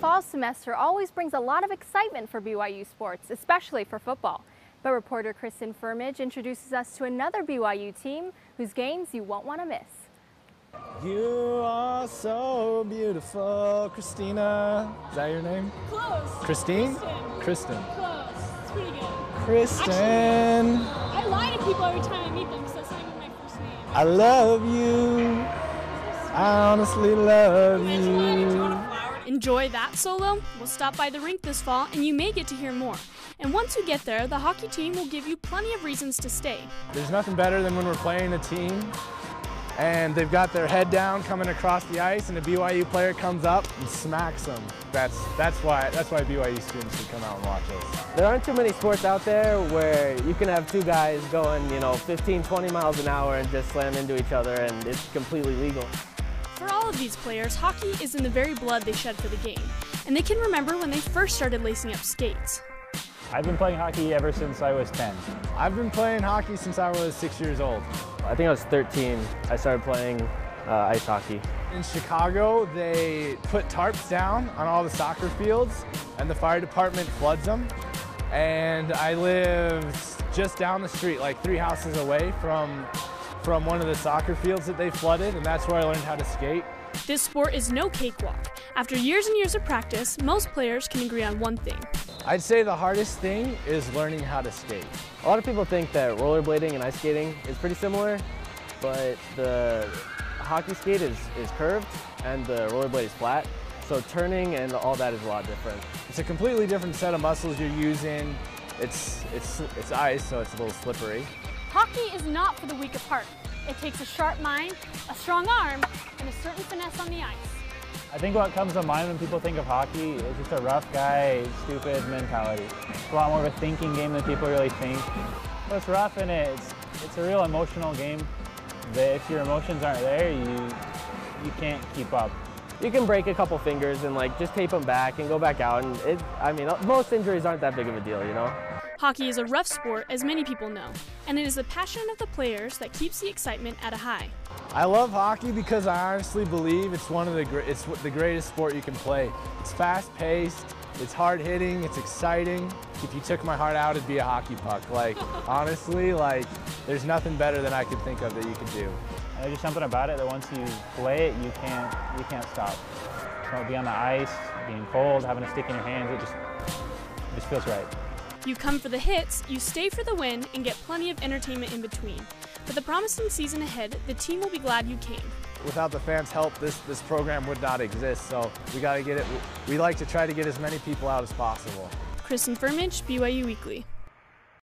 fall semester always brings a lot of excitement for BYU sports, especially for football. But reporter Kristen Firmage introduces us to another BYU team whose games you won't want to miss. You are so beautiful, Christina. Is that your name? Close. Christine? Kristen. Close. It's pretty good. Kristen. Actually, I lie to people every time I meet them because that's not even my first name. I love you. I honestly love you. Enjoy that solo? We'll stop by the rink this fall and you may get to hear more. And once you get there, the hockey team will give you plenty of reasons to stay. There's nothing better than when we're playing a team and they've got their head down coming across the ice and a BYU player comes up and smacks them. That's why BYU students should come out and watch us. There aren't too many sports out there where you can have two guys going, 15, 20 miles an hour and just slam into each other and it's completely legal. For all of these players, hockey is in the very blood they shed for the game, and they can remember when they first started lacing up skates. I've been playing hockey ever since I was 10. I've been playing hockey since I was 6 years old. I think I was 13. I started playing ice hockey. In Chicago, they put tarps down on all the soccer fields, and the fire department floods them. And I lived just down the street, like 3 houses away from one of the soccer fields that they flooded, and that's where I learned how to skate. This sport is no cakewalk. After years and years of practice, most players can agree on one thing. I'd say the hardest thing is learning how to skate. A lot of people think that rollerblading and ice skating is pretty similar, but the hockey skate is curved and the rollerblade is flat, so turning and all that is a lot different. It's a completely different set of muscles you're using. It's ice, so it's a little slippery. Hockey is not for the weak of heart. It takes a sharp mind, a strong arm, and a certain finesse on the ice. I think what comes to mind when people think of hockey is just a rough guy, stupid mentality. It's a lot more of a thinking game than people really think. What's rough in it, it's a real emotional game. That if your emotions aren't there, you can't keep up. You can break a couple fingers and just tape them back and go back out, and most injuries aren't that big of a deal, Hockey is a rough sport, as many people know, and it is the passion of the players that keeps the excitement at a high. I love hockey because I honestly believe it's the greatest sport you can play. It's fast-paced, it's hard-hitting, it's exciting. If you took my heart out, it'd be a hockey puck. Honestly, there's nothing better than I could think of that you could do. And there's just something about it that once you play it, you can't stop. Be on the ice, being cold, having a stick in your hands, it just feels right. You come for the hits, you stay for the win, and get plenty of entertainment in between. With a promising season ahead, the team will be glad you came. Without the fans' help, this program would not exist, so we like to try to get as many people out as possible. Kristen Firmage, BYU Weekly.